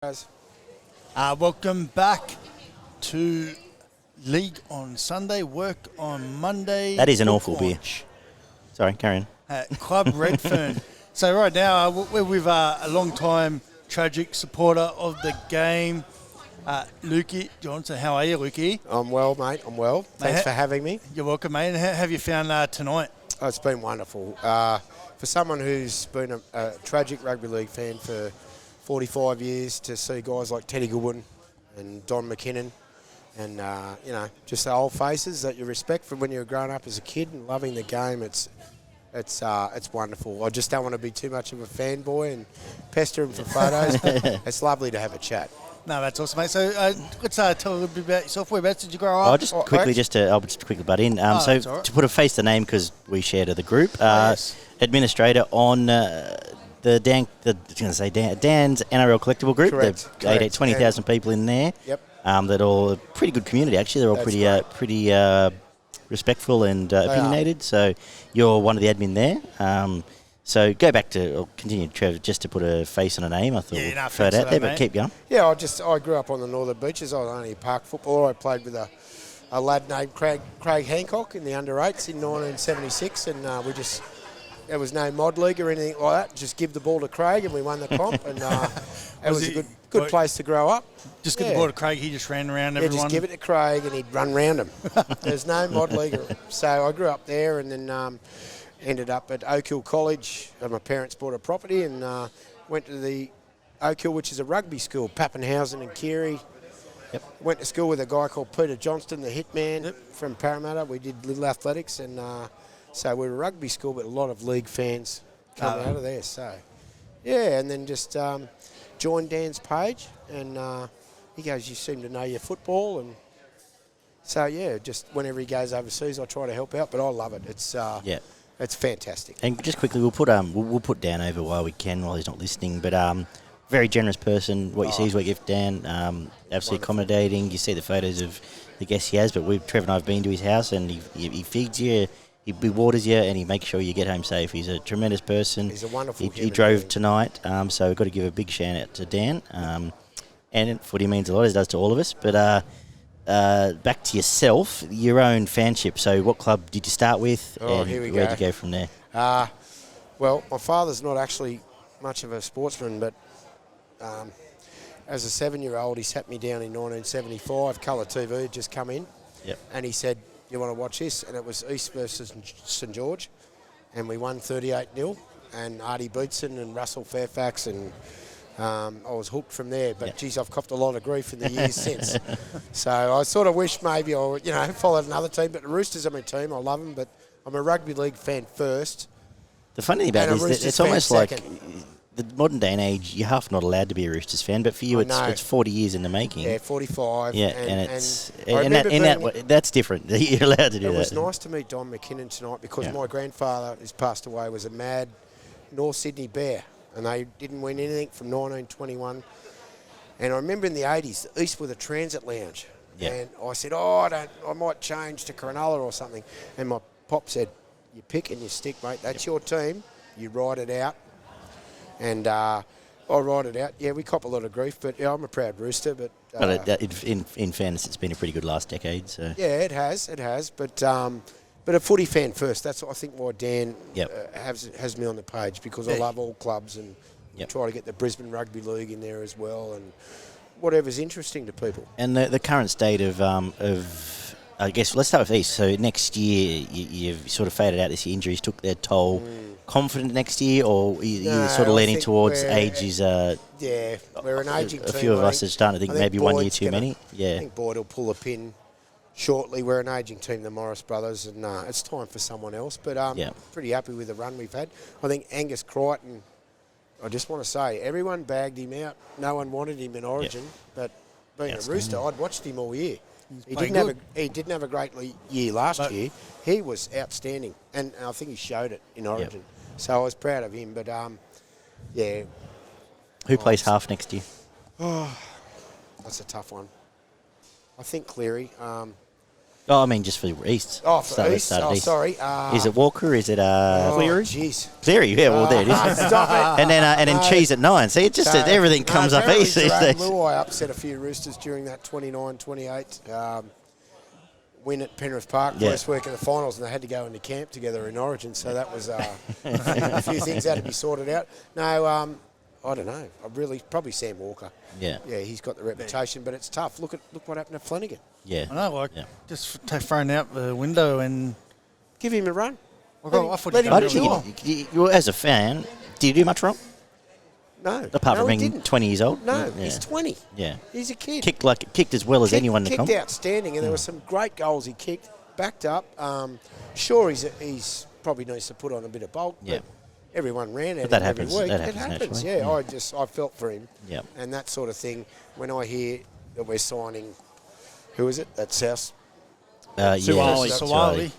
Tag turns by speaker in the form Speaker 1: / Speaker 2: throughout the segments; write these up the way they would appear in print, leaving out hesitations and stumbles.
Speaker 1: Guys.
Speaker 2: Welcome back to League on Sunday, work on Monday.
Speaker 3: That is an
Speaker 2: book
Speaker 3: awful beer.
Speaker 2: launch
Speaker 3: Sorry, carry on.
Speaker 2: at Club Redfern. So right now we're with a long-time tragic supporter of the game, Lukey Johnson. How are you, Lukey?
Speaker 1: I'm well, mate. I'm well. Thanks for having me.
Speaker 2: You're welcome, mate. And how have you found tonight?
Speaker 1: Oh, it's been wonderful. For someone who's been a tragic rugby league fan for 45 years, to see guys like Teddy Goodwin and Don McKinnon and, just the old faces that you respect from when you were growing up as a kid and loving the game, it's wonderful. I just don't want to be too much of a fanboy and pester them for photos. It's lovely to have a chat.
Speaker 2: No, that's awesome, mate. So let's tell a little bit about yourself. Whereabouts did you grow up?
Speaker 3: I'll just quickly butt in.
Speaker 2: that's all right.
Speaker 3: To put a face to name, because we shared the group,
Speaker 2: Yes.
Speaker 3: administrator on Dan's NRL collectible group.
Speaker 1: Correct.
Speaker 3: 20,000 people in there.
Speaker 1: Yep.
Speaker 3: That all a pretty good community actually. They're all
Speaker 1: That's
Speaker 3: pretty respectful and opinionated. So you're one of the admin there. So go back to, or continue, Trevor, just to put a face on a name. I thought
Speaker 2: Yeah,
Speaker 3: we'd
Speaker 2: no,
Speaker 3: throw it
Speaker 2: thanks
Speaker 3: out
Speaker 2: for
Speaker 3: there,
Speaker 2: that,
Speaker 3: but
Speaker 2: mate.
Speaker 3: keep going.
Speaker 1: Yeah, I grew up on the northern beaches. I was only a park footballer. I played with a lad named Craig Hancock in the under-8s in 1976, and there was no mod league or anything like that. Just give the ball to Craig, and we won the comp, and it was a good place to grow up.
Speaker 2: Just get the ball to Craig. He just ran around
Speaker 1: Yeah,
Speaker 2: everyone.
Speaker 1: just give it to Craig, and he'd run round him. There's no mod league. So I grew up there, and then ended up at Oak Hill College. My parents bought a property, and went to the Oak Hill, which is a rugby school, Pappenhausen and Keary.
Speaker 3: Yep.
Speaker 1: Went to school with a guy called Peter Johnston, the hitman from Parramatta. We did little athletics, and so we were a rugby school, but a lot of league fans coming out of there. So, yeah, and then just joined Dan's page, and he goes, "You seem to know your football," and so yeah, just whenever he goes overseas, I try to help out. But I love it. It's fantastic.
Speaker 3: And just quickly, we'll put Dan over while we can, while he's not listening. But very generous person. What you see is what you give Dan. Absolutely accommodating. You see the photos of the guests he has. But Trevor and I have been to his house, and he feeds you, he waters you, and he makes sure you get home safe. He's a tremendous person.
Speaker 1: He's a wonderful
Speaker 3: He
Speaker 1: human
Speaker 3: drove
Speaker 1: being.
Speaker 3: tonight, so we've got to give a big shout out to Dan. And footy means a lot, as it does to all of us. But back to yourself, your own fanship. So what club did you start with, and
Speaker 1: Here we
Speaker 3: where'd
Speaker 1: go.
Speaker 3: you go from there?
Speaker 1: Well, my father's not actually much of a sportsman, but as a 7-year-old, he sat me down in 1975. Colour TV had just come in,
Speaker 3: Yep.
Speaker 1: and he said, "You want to watch this?" And it was East versus St George, and we won 38-0. And Artie Beetson and Russell Fairfax, and I was hooked from there. But geez, I've copped a lot of grief in the years since. So I sort of wish maybe I, followed another team. But the Roosters are my team. I love them, but I'm a rugby league fan first.
Speaker 3: The funny thing about
Speaker 1: And
Speaker 3: it
Speaker 1: a
Speaker 3: is that
Speaker 1: Roosters
Speaker 3: it's
Speaker 1: fan
Speaker 3: almost like
Speaker 1: second.
Speaker 3: the modern day and age, you're half not allowed to be a Roosters fan, but for you,
Speaker 1: I know.
Speaker 3: it's 40 years in the making.
Speaker 1: Yeah, 45.
Speaker 3: Yeah,
Speaker 1: and
Speaker 3: that's different. You're allowed to do
Speaker 1: it
Speaker 3: that.
Speaker 1: was nice to meet Don McKinnon tonight because my grandfather, who's passed away, was a mad North Sydney Bear, and they didn't win anything from 1921. And I remember in the 80s, the East were the Transit Lounge.
Speaker 3: Yeah.
Speaker 1: And I said, I might change to Cronulla or something. And my pop said, "You pick and you stick, mate. That's your team. You ride it out." And I ride it out. Yeah, we cop a lot of grief, but I'm a proud Rooster. But
Speaker 3: in fairness, it's been a pretty good last decade. So
Speaker 1: yeah, it has. But a footy fan first. That's I think why Dan has me on the page, because I love all clubs and try to get the Brisbane Rugby League in there as well, and whatever's interesting to people.
Speaker 3: And the current state of I guess let's start with East. So next year, you've sort of faded out. This year, injuries took their toll. Confident next year, or you're sort of
Speaker 1: I
Speaker 3: leaning
Speaker 1: think
Speaker 3: towards
Speaker 1: we're-
Speaker 3: age is
Speaker 1: Yeah, we're an aging team.
Speaker 3: a few of
Speaker 1: I
Speaker 3: us are
Speaker 1: think.
Speaker 3: starting to think
Speaker 1: I think
Speaker 3: maybe 1 year
Speaker 1: Boyd's
Speaker 3: too
Speaker 1: gonna-
Speaker 3: many. Yeah.
Speaker 1: I think Boyd will pull a pin shortly. We're an aging team, the Morris brothers, and it's time for someone else. But pretty happy with the run we've had. I think Angus Crichton, I just want to say, everyone bagged him out. No one wanted him in Origin, but being a Rooster, I'd watched him all year. He didn't have a great year last year. He was outstanding, and I think he showed it in Origin. So I was proud of him. But
Speaker 3: Who plays half next year?
Speaker 1: that's a tough one. I think Cleary.
Speaker 3: Oh, I mean, just for East.
Speaker 1: Oh, for East?
Speaker 3: Start at East.
Speaker 1: Sorry.
Speaker 3: Is it Walker? Is it
Speaker 4: Cleary?
Speaker 1: Jeez.
Speaker 3: Cleary? Yeah, well, there it is.
Speaker 1: Stop it.
Speaker 3: And then Cheese at 9. See, it just everything comes up East these days.
Speaker 1: Luai upset a few Roosters during that 29-28 win at Penrith Park. First week of the finals, and they had to go into camp together in Origin, so that was a few things had to be sorted out. No, I don't know. Probably Sam Walker.
Speaker 3: Yeah.
Speaker 1: Yeah, he's got the reputation, but it's tough. Look what happened to Flanagan.
Speaker 3: Yeah.
Speaker 2: I know, just thrown out the window and...
Speaker 1: Give him a run.
Speaker 2: I thought
Speaker 1: let
Speaker 2: he
Speaker 1: him
Speaker 2: did really well.
Speaker 3: You, as a fan, do you do much wrong?
Speaker 1: No.
Speaker 3: Apart from
Speaker 1: he
Speaker 3: being
Speaker 1: didn't.
Speaker 3: 20 years old?
Speaker 1: No,
Speaker 3: Yeah.
Speaker 1: he's 20.
Speaker 3: Yeah.
Speaker 1: He's a kid.
Speaker 3: Kicked as well as anyone in the comp.
Speaker 1: Kicked outstanding, and there were some great goals he kicked. Backed up. Sure, he's probably needs to put on a bit of bulk.
Speaker 3: Yeah.
Speaker 1: But everyone ran at him
Speaker 3: that
Speaker 1: every
Speaker 3: happens.
Speaker 1: week.
Speaker 3: That
Speaker 1: It
Speaker 3: happens
Speaker 1: happens.
Speaker 3: naturally.
Speaker 1: I felt for him.
Speaker 3: Yep.
Speaker 1: And that sort of thing. When I hear that we're signing, who is it? That's South.
Speaker 4: Suwali.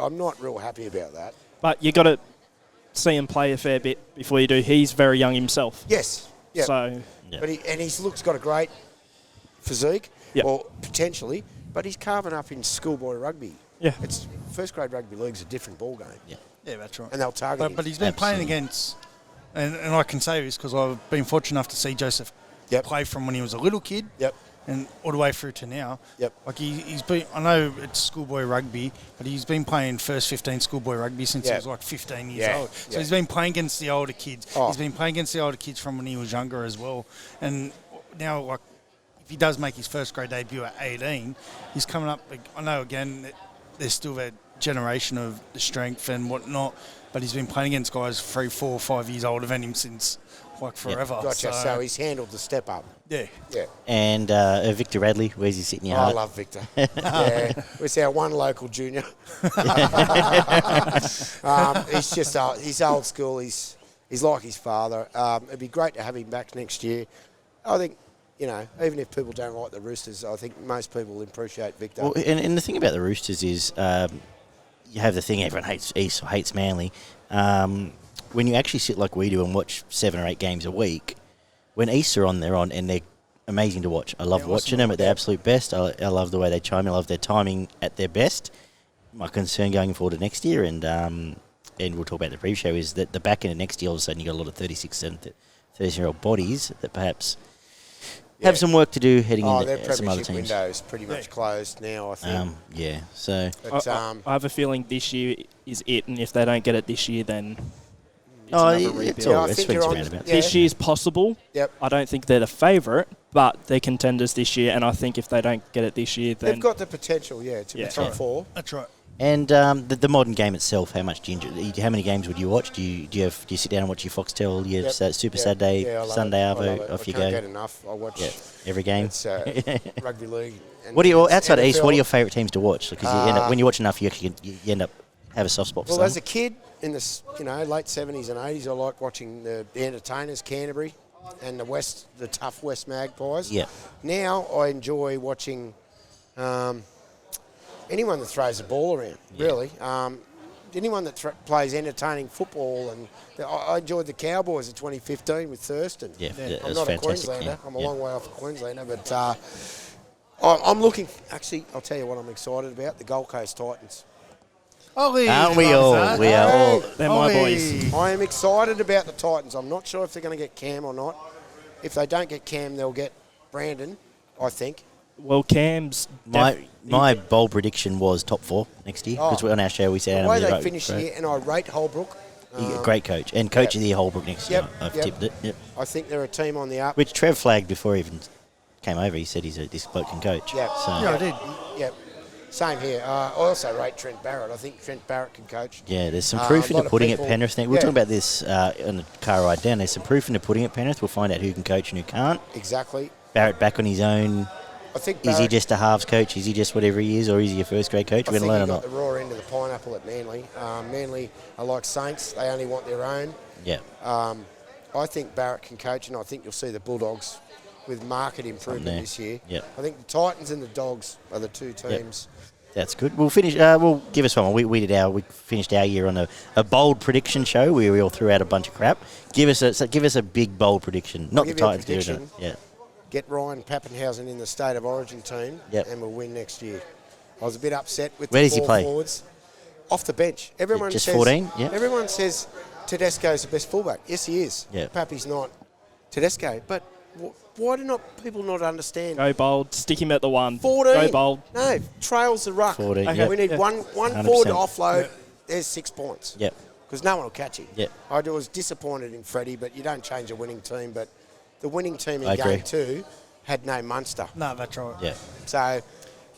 Speaker 1: I'm not real happy about that.
Speaker 4: But you got to see him play a fair bit before you do. He's very young himself.
Speaker 1: Yes. Yeah.
Speaker 4: So,
Speaker 1: But his look's got a great physique,
Speaker 4: Yep.
Speaker 1: or potentially, but he's carving up in schoolboy rugby.
Speaker 4: yeah.
Speaker 1: It's first grade rugby league's a different ball game,
Speaker 2: Yeah, that's right.
Speaker 1: and they'll target him.
Speaker 2: But he's been playing against, and I can say this because I've been fortunate enough to see Joseph play from when he was a little kid.
Speaker 1: Yep.
Speaker 2: And all the way through to now.
Speaker 1: Yep.
Speaker 2: Like he's been, I know it's schoolboy rugby, but he's been playing first 15 schoolboy rugby since he was like 15 years old. So he's been playing against the older kids.
Speaker 1: Oh.
Speaker 2: He's been playing against the older kids from when he was younger as well. And now, like, if he does make his first grade debut at 18, he's coming up. Like, I know, again, there's still that generation of the strength and whatnot, but he's been playing against guys 3, 4, 5 years older than him since, like, forever.
Speaker 1: Gotcha. So he's handled the step up.
Speaker 2: Yeah.
Speaker 1: Yeah.
Speaker 3: And Victor Radley, where's he sitting in your
Speaker 1: I
Speaker 3: heart?
Speaker 1: love Victor. Yeah. It's our one local junior. He's just he's old school. He's like his father. It'd be great to have him back next year. I think, even if people don't like the Roosters, I think most people appreciate Victor.
Speaker 3: Well, and the thing about the Roosters is you have the thing everyone hates East or hates Manly. When you actually sit like we do and watch 7 or 8 games a week, when East are on, they're on, and they're amazing to watch. I love watching them at their absolute best. I love the way they chime. I love their timing at their best. My concern going forward to next year, and we'll talk about the pre-show, is that the back end of next year, all of a sudden, you've got a lot of 36, 30-year-old bodies that perhaps have some work to do heading into some other
Speaker 1: their premiership
Speaker 3: teams.
Speaker 1: window's pretty much closed now, I think.
Speaker 3: So...
Speaker 1: But,
Speaker 4: I have a feeling this year is it, and if they don't get it this year, then it's
Speaker 3: it's all
Speaker 1: I think
Speaker 3: swings
Speaker 1: you're on-
Speaker 3: around about.
Speaker 1: yeah.
Speaker 4: This year's possible.
Speaker 1: Yep.
Speaker 4: I don't think they're the favourite, but they're contenders this year, and I think if they don't get it this year, then
Speaker 1: They've got the potential, to be top 4.
Speaker 2: That's right.
Speaker 3: And the modern game itself, how many games would you watch? Do you sit down and watch your Foxtel, your Super Saturday,
Speaker 1: I love
Speaker 3: Sunday
Speaker 1: it. I love
Speaker 3: Arvo,
Speaker 1: it.
Speaker 3: off you
Speaker 1: I can't
Speaker 3: go?
Speaker 1: get enough. I watch
Speaker 3: Every game.
Speaker 1: It's rugby league. And
Speaker 3: What do you
Speaker 1: it's
Speaker 3: outside of East?
Speaker 1: NFL.
Speaker 3: What are your favourite teams to watch? Because when you watch enough, you end up have a soft spot for
Speaker 1: Well,
Speaker 3: some.
Speaker 1: as a kid in the late 70s and 80s, I liked watching the Entertainers, Canterbury, and the tough West Magpies.
Speaker 3: Yeah.
Speaker 1: Now I enjoy watching anyone that throws the ball around. Really, anyone that plays entertaining football, and I enjoyed the Cowboys of 2015 with Thurston.
Speaker 3: Yeah, that
Speaker 1: I'm
Speaker 3: was
Speaker 1: not a
Speaker 3: fantastic.
Speaker 1: Queenslander.
Speaker 3: Yeah.
Speaker 1: I'm a long way off a Queenslander, but I'm looking. Actually, I'll tell you what I'm excited about: the Gold Coast Titans.
Speaker 3: Aren't we all? We are all.
Speaker 4: they're my boys.
Speaker 1: I am excited about the Titans. I'm not sure if they're going to get Cam or not. If they don't get Cam, they'll get Brandon, I think.
Speaker 4: Well, Cam's
Speaker 3: My bold prediction was top 4 next year, because on our show we said
Speaker 1: The way they finished the year, and I rate Holbrook.
Speaker 3: great coach, and coach of the year Holbrook next year. I've tipped it. Yep.
Speaker 1: I think they're a team on the up.
Speaker 3: Which Trev flagged before he even came over. He said this bloke can coach.
Speaker 1: Yeah.
Speaker 3: So,
Speaker 2: Yeah, I did.
Speaker 1: Yep. Same here. I also rate Trent Barrett. I think Trent Barrett can coach.
Speaker 3: Yeah, there's some proof in
Speaker 1: lot
Speaker 3: the
Speaker 1: of
Speaker 3: pudding at
Speaker 1: people-
Speaker 3: Penrith. We'll talk about this on the car ride down. There's some proof in the pudding at Penrith. We'll find out who can coach and who can't.
Speaker 1: Exactly.
Speaker 3: Barrett back on his own.
Speaker 1: I think
Speaker 3: Is he
Speaker 1: Barrett,
Speaker 3: just a halves coach? Is he just whatever he is, or is he a first grade coach?
Speaker 1: I
Speaker 3: We're
Speaker 1: think
Speaker 3: going
Speaker 1: he
Speaker 3: to learn or
Speaker 1: got
Speaker 3: not.
Speaker 1: the raw end of the pineapple at Manly. Manly are like Saints. They only want their own.
Speaker 3: Yeah.
Speaker 1: I think Barrett can coach, and I think you'll see the Bulldogs with market improvement
Speaker 3: there.
Speaker 1: this year.
Speaker 3: Yep.
Speaker 1: I think the Titans and the Dogs are the two teams.
Speaker 3: That's good. We'll finish. We'll give us one more. We finished our year on a bold prediction show where we all threw out a bunch of crap. Give us a big bold prediction. Not the
Speaker 1: give you a
Speaker 3: Titans doing it.
Speaker 1: prediction.
Speaker 3: Yeah.
Speaker 1: Get Ryan Pappenhausen in the State of Origin team,
Speaker 3: Yep.
Speaker 1: and we'll win next year. I was a bit upset with
Speaker 3: Where
Speaker 1: the
Speaker 3: does he
Speaker 1: four
Speaker 3: play?
Speaker 1: forwards. Off the bench. Everyone
Speaker 3: Just
Speaker 1: says
Speaker 3: 14? Yeah.
Speaker 1: Everyone says Tedesco's the best fullback. Yes, he is.
Speaker 3: Yeah.
Speaker 1: Pappy's not Tedesco. But why do people not understand?
Speaker 4: Go bold. Stick him at the 1.
Speaker 1: 14.
Speaker 4: Go bold.
Speaker 1: No, trails the ruck.
Speaker 3: 14,
Speaker 4: Okay.
Speaker 3: yeah.
Speaker 1: We need
Speaker 4: Yeah.
Speaker 1: one
Speaker 3: 100%.
Speaker 1: forward to offload. There's 6 points.
Speaker 3: Yep.
Speaker 1: Because no one will catch him.
Speaker 3: Yep.
Speaker 1: I was disappointed in Freddie, but you don't change a winning team. But the winning team in
Speaker 3: I agree.
Speaker 1: game 2 had no Munster.
Speaker 2: No, that's right.
Speaker 3: Yeah.
Speaker 1: So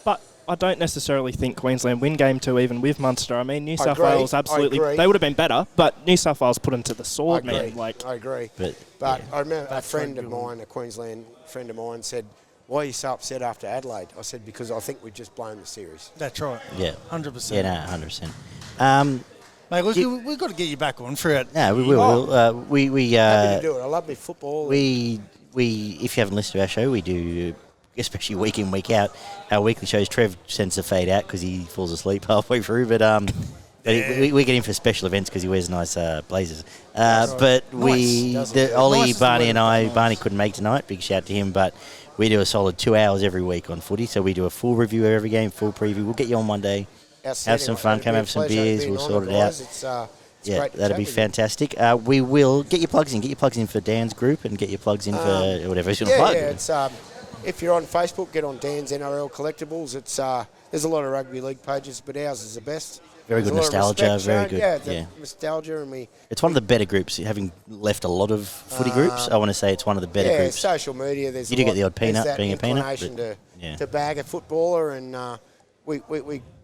Speaker 4: But I don't necessarily think Queensland win game 2 even with Munster. I mean, New South
Speaker 1: agree.
Speaker 4: Wales
Speaker 1: I
Speaker 4: absolutely,
Speaker 1: agree.
Speaker 4: they would have been better, but New South Wales put them to the
Speaker 1: I
Speaker 4: sword,
Speaker 1: agree.
Speaker 4: man. Like,
Speaker 1: I agree.
Speaker 3: But
Speaker 1: But
Speaker 3: yeah.
Speaker 1: I remember a
Speaker 2: That's
Speaker 1: friend
Speaker 2: very
Speaker 1: of
Speaker 2: good.
Speaker 1: mine, a Queensland friend of mine, said, "Why are you so upset after Adelaide?" I said, "Because I think we've just blown the series."
Speaker 2: That's right.
Speaker 3: Yeah.
Speaker 2: 100%.
Speaker 3: Yeah, no, 100%.
Speaker 2: Mate, we've got to get you back on for it.
Speaker 3: No, we will. We
Speaker 1: Happy to do it. I love my football.
Speaker 3: we if you haven't listened to our show, we do, especially week in, week out, our weekly shows. Trev sends the fade out because he falls asleep halfway through, but we get him for special events because he wears nice blazers. But
Speaker 1: doesn't he?
Speaker 3: Ollie,
Speaker 2: Nice is the
Speaker 3: Barney
Speaker 2: word,
Speaker 3: and I,
Speaker 2: nice.
Speaker 3: Barney couldn't make tonight, big shout to him, but we do a solid 2 hours every week on footy, so we do a full review of every game, full preview. We'll get you on one day. Have some fun, come have some beers, we'll sort it out.
Speaker 1: It's
Speaker 3: Yeah,
Speaker 1: great to
Speaker 3: that'll
Speaker 1: chat
Speaker 3: be
Speaker 1: with you.
Speaker 3: fantastic. We will get your plugs in. Get your plugs in for Dan's group and get your plugs in for whatever he's going to
Speaker 1: Yeah,
Speaker 3: plug.
Speaker 1: yeah. It's if you're on Facebook, get on Dan's NRL Collectibles. It's there's a lot of rugby league pages, but ours is the best.
Speaker 3: Very
Speaker 1: There's
Speaker 3: good
Speaker 1: a lot of
Speaker 3: nostalgia,
Speaker 1: respect
Speaker 3: very
Speaker 1: shown.
Speaker 3: good,
Speaker 1: Yeah, the
Speaker 3: yeah.
Speaker 1: nostalgia, and we.
Speaker 3: It's one of the better groups. Having left a lot of footy groups, I want to say it's one of the better
Speaker 1: Yeah,
Speaker 3: groups.
Speaker 1: social media. There's
Speaker 3: You
Speaker 1: a
Speaker 3: do get
Speaker 1: lot-
Speaker 3: the odd peanut,
Speaker 1: there's that
Speaker 3: being a peanut,
Speaker 1: inclination
Speaker 3: but, yeah.
Speaker 1: to bag a footballer, and we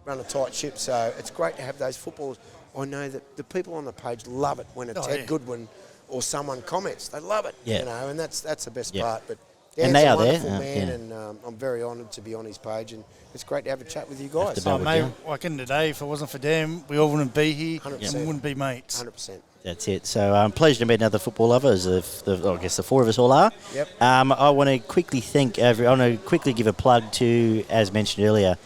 Speaker 1: run a tight ship, so it's great to have those footballers. I know that the people on the page love it when a Ted
Speaker 2: yeah.
Speaker 1: Goodwin or someone comments. They love it,
Speaker 3: Yeah.
Speaker 1: you know, and that's the best
Speaker 3: Yeah.
Speaker 1: part. But
Speaker 3: And
Speaker 1: Dan's
Speaker 3: they
Speaker 1: a
Speaker 3: are there,
Speaker 1: wonderful man,
Speaker 3: yeah.
Speaker 1: and I'm very honoured to be on his page, and it's great to have a chat with you guys.
Speaker 3: to
Speaker 2: Oh,
Speaker 3: Well,
Speaker 2: mate,
Speaker 3: yeah.
Speaker 2: like in the day, if it wasn't for them, we all wouldn't be here
Speaker 1: 100%.
Speaker 2: and we wouldn't be mates.
Speaker 1: 100%.
Speaker 3: That's it. So pleasure to meet another football lover, as I guess the four of us all are.
Speaker 1: Yep.
Speaker 3: I want to quickly give a plug to, as mentioned earlier,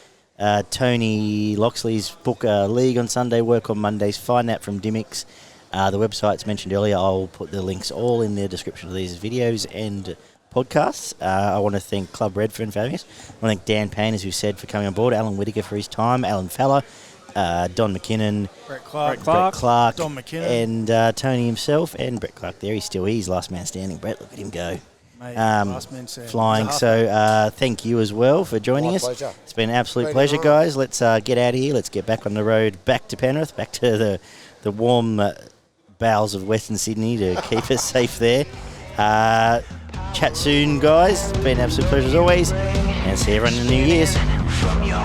Speaker 3: Tony Loxley's book, League on Sunday, Work on Mondays. Find that from Dimmicks. The website's mentioned earlier. I'll put the links all in the description of these videos and podcasts. I want to thank Club Redfern for having us. I want to thank Dan Payne, as we said, for coming on board, Alan Whittaker for his time, Alan Fowler, Don McKinnon,
Speaker 2: Brett Clark.
Speaker 3: Brett Clark,
Speaker 2: Don McKinnon.
Speaker 3: and Tony himself, and Brett Clark there. He's last man standing. Brett, look at him go.
Speaker 2: Mate, last man standing.
Speaker 3: Flying.
Speaker 2: He's a
Speaker 3: So thank you as well for joining
Speaker 1: My
Speaker 3: us.
Speaker 1: pleasure.
Speaker 3: It's been an absolute
Speaker 1: Been an
Speaker 3: pleasure,
Speaker 1: honour.
Speaker 3: guys. Let's get out of here. Let's get back on the road, back to Penrith, back to the warm bowels of Western Sydney to keep us safe there. Chat soon, guys. It's been an absolute pleasure as always, and see everyone in the New Year's.